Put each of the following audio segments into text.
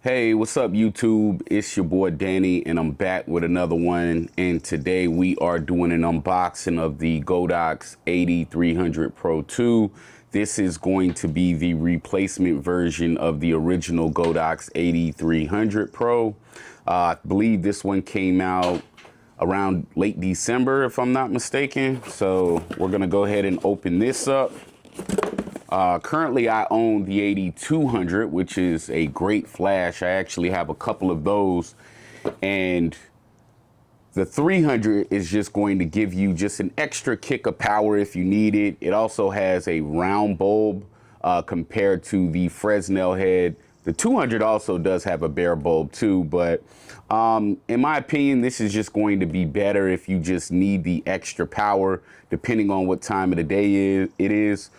Hey, what's up, YouTube? It's your boy Danny, and I'm back with another one. And today we are doing an unboxing of the Godox AD300 Pro 2. This is going to be the replacement version of the original Godox AD300 Pro. I believe this one came out around late December, if I'm not mistaken. So we're gonna go ahead and open this up. Currently, I own the AD200, which is a great flash. I actually have a couple of those, and the 300 is just going to give you just an extra kick of power if you need it. It also has a round bulb compared to the Fresnel head. The 200 also does have a bare bulb too, but in my opinion, this is just going to be better if you just need the extra power, depending on what time of the day it is.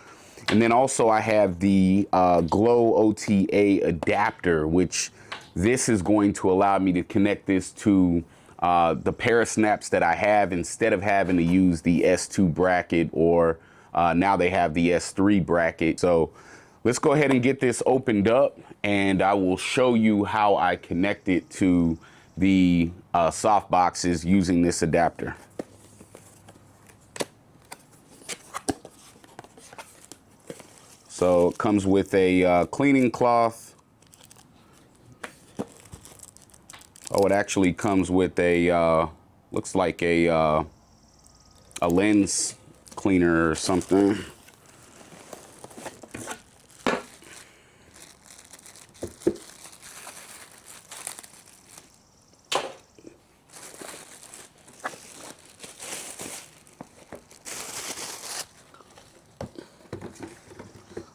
And then also I have the Glow OTA adapter, which this is going to allow me to connect this to the pair of snaps that I have instead of having to use the S2 bracket, or now they have the S3 bracket. So let's go ahead and get this opened up, and I will show you how I connect it to the soft boxes using this adapter. So it comes with a cleaning cloth. Oh, it actually comes with a, looks like a lens cleaner or something.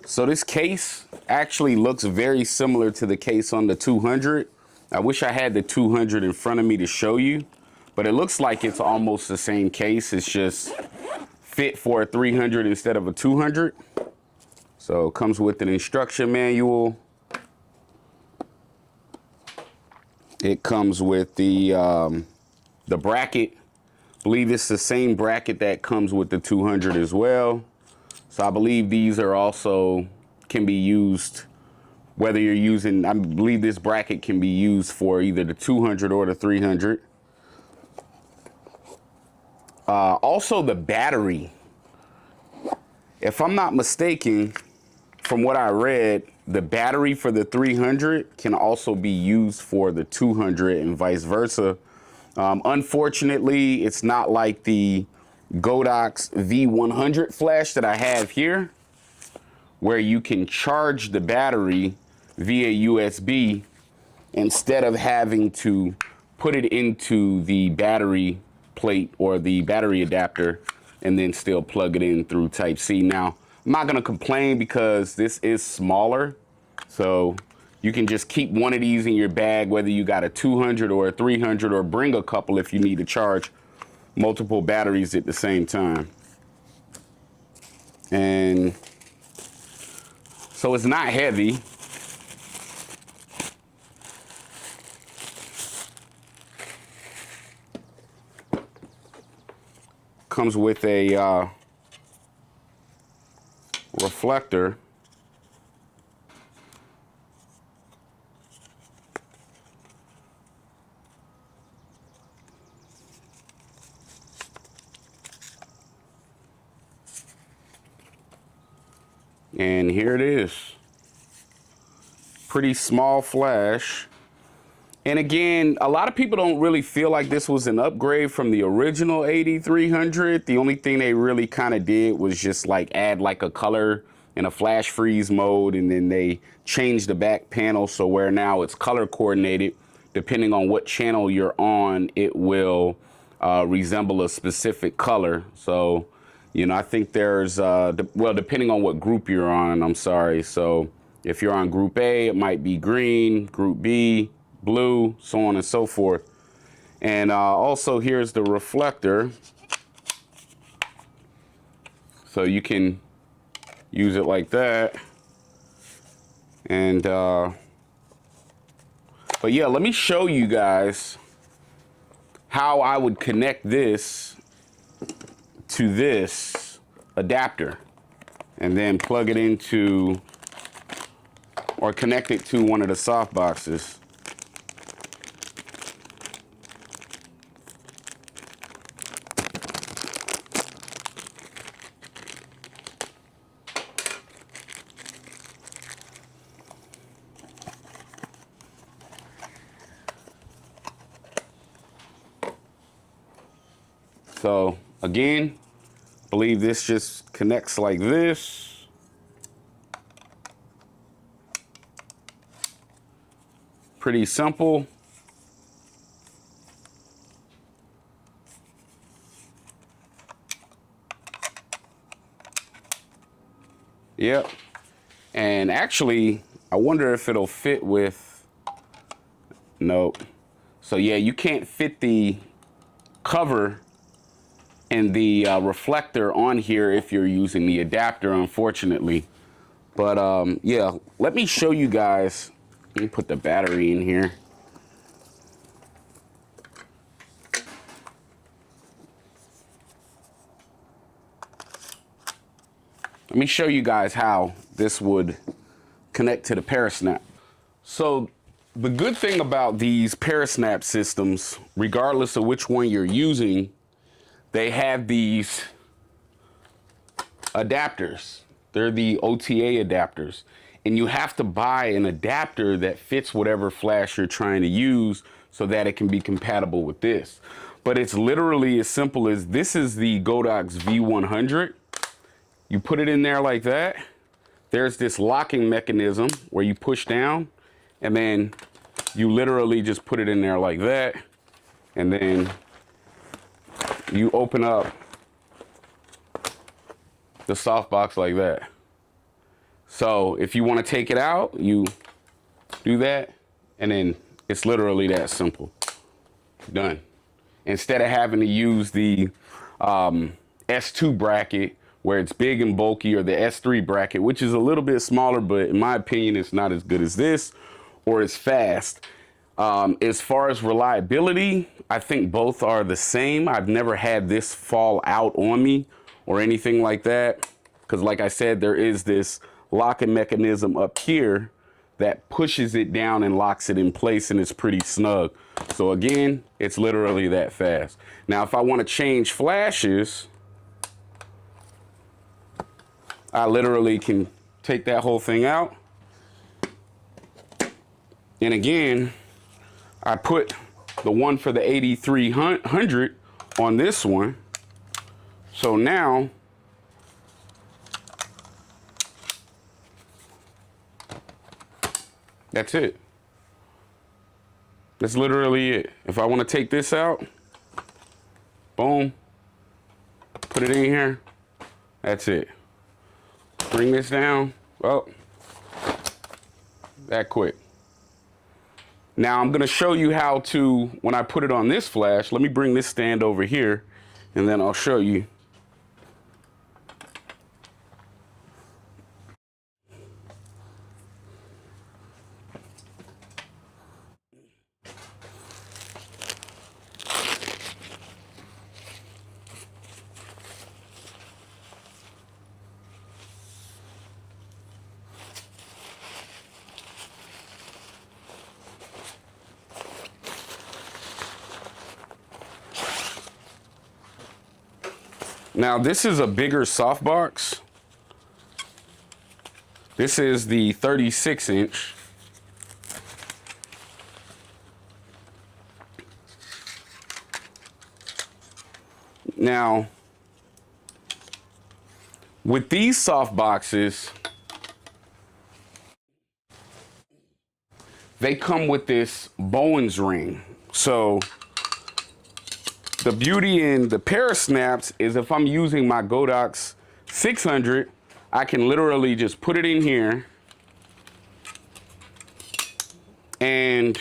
So this case actually looks very similar to the case on the 200. I wish I had the 200 in front of me to show you, but it looks like it's almost the same case. It's just fit for a 300 instead of a 200. So it comes with an instruction manual. It comes with the bracket. I believe it's the same bracket that comes with the 200 as well. So I believe these are also can be used, whether you're using, I believe this bracket can be used for either the 200 or the 300. Also the battery. If I'm not mistaken, from what I read, the battery for the 300 can also be used for the 200 and vice versa. Unfortunately, it's not like the Godox V100 flash that I have here, where you can charge the battery via USB instead of having to put it into the battery plate or the battery adapter and then still plug it in through Type-C. Now, I'm not gonna complain because this is smaller, so you can just keep one of these in your bag, whether you got a 200 or a 300, or bring a couple if you need to charge multiple batteries at the same time. And so it's not heavy. Comes with a reflector. And here it is. Pretty small flash. And again, a lot of people don't really feel like this was an upgrade from the original AD300. The only thing they really kind of did was just like add like a color in a flash freeze mode, and then they changed the back panel so where now it's color coordinated. Depending on what channel you're on, it will resemble a specific color. So, you know, I think there's, well, depending on what group you're on, I'm sorry. So if you're on group A, it might be green, group B, blue, so on and so forth. And also here's the reflector. So you can use it like that. And, but yeah, let me show you guys how I would connect this to this adapter and then plug it into or connect it to one of the soft boxes. So again, I believe this just connects like this. Pretty simple. Yep. And actually, I wonder if it'll fit with, nope. So yeah, you can't fit the cover and the reflector on here if you're using the adapter, unfortunately. But yeah, let me show you guys. Let me put the battery in here. Let me show you guys how this would connect to the Perisnap. So the good thing about these Perisnap systems, regardless of which one you're using, they have these adapters. They're the OTA adapters. And you have to buy an adapter that fits whatever flash you're trying to use so that it can be compatible with this. But it's literally as simple as this is the Godox V100. You put it in there like that. There's this locking mechanism where you push down and then you literally just put it in there like that. And then you open up the softbox like that. So if you want to take it out, you do that, and then it's literally that simple. Done. Instead of having to use the S2 bracket where it's big and bulky, or the S3 bracket, which is a little bit smaller, but in my opinion, it's not as good as this or as fast. As far as reliability, I think both are the same. I've never had this fall out on me or anything like that, because like I said, there is this locking mechanism up here that pushes it down and locks it in place, and it's pretty snug. So again, it's literally that fast. Now, if I want to change flashes, I literally can take that whole thing out. And again, I put the one for the AD300 on this one. So now, that's it. That's literally it. If I want to take this out, boom, put it in here, that's it. Bring this down, oh, that quick. Now I'm gonna show you how to, when I put it on this flash, let me bring this stand over here and then I'll show you. Now this is a bigger softbox. This is the 36-inch. Now, with these soft boxes, they come with this Bowen's ring. So the beauty in the Perisnaps is if I'm using my Godox 600, I can literally just put it in here, and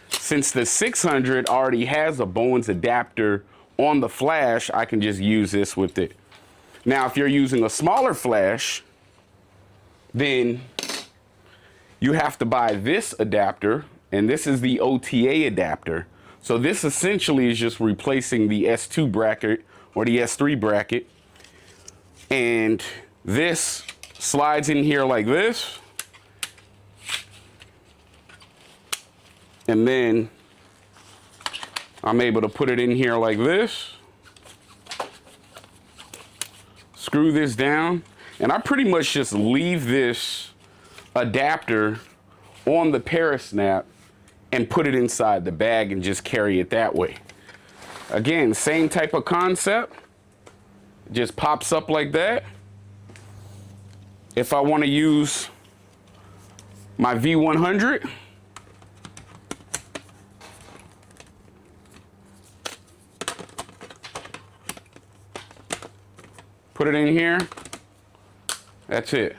since the 600 already has a Bowen's adapter on the flash, I can just use this with it. Now, if you're using a smaller flash, then you have to buy this adapter, and this is the OTA adapter. So this essentially is just replacing the S2 bracket or the S3 bracket. And this slides in here like this. And then I'm able to put it in here like this. Screw this down. And I pretty much just leave this adapter on the Perisnap and put it inside the bag and just carry it that way. Again, same type of concept. Just pops up like that. If I want to use my V100, put it in here. That's it.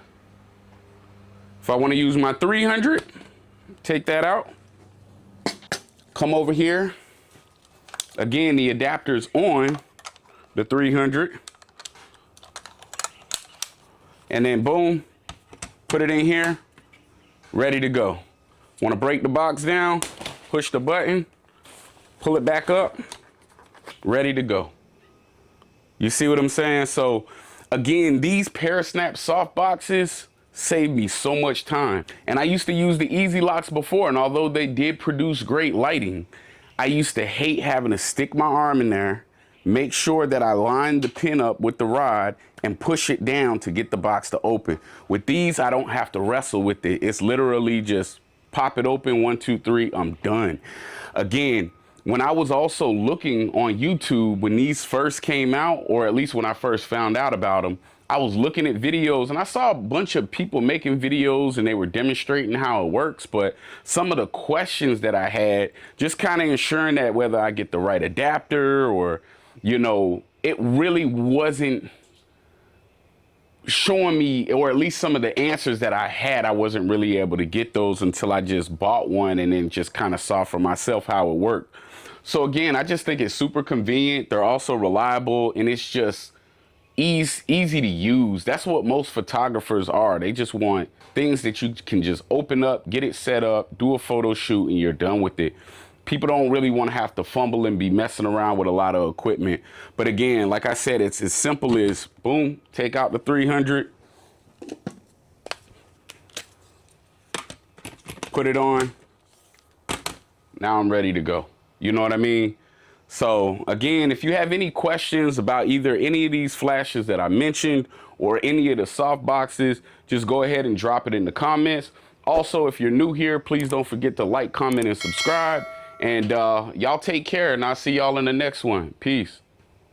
If I want to use my 300, take that out. Come over here. Again, the adapter's on the 300. And then boom, put it in here, ready to go. Want to break the box down, push the button, pull it back up, ready to go. You see what I'm saying? So again, these Parasnap soft boxes save me so much time. And I used to use the Easy Locks before, and although they did produce great lighting, I used to hate having to stick my arm in there, make sure that I line the pin up with the rod and push it down to get the box to open. With these, I don't have to wrestle with it. It's literally just pop it open, 1, 2, 3, I'm done. Again, when I was also looking on YouTube, when these first came out, or at least when I first found out about them, I was looking at videos and I saw a bunch of people making videos and they were demonstrating how it works. But some of the questions that I had, just kind of ensuring that whether I get the right adapter or, you know, it really wasn't showing me, or at least some of the answers that I had, I wasn't really able to get those until I just bought one and then just kind of saw for myself how it worked. So again, I just think it's super convenient. They're also reliable, and it's just easy to use. That's what most photographers are. They just want things that you can just open up, get it set up, do a photo shoot, and you're done with it. People don't really want to have to fumble and be messing around with a lot of equipment. But again, like I said, it's as simple as boom, take out the 300, put it on. Now I'm ready to go. You know what I mean? So again, if you have any questions about either any of these flashes that I mentioned or any of the soft boxes, just go ahead and drop it in the comments. Also, if you're new here, please don't forget to like, comment, and subscribe. And y'all take care, and I'll see y'all in the next one. Peace.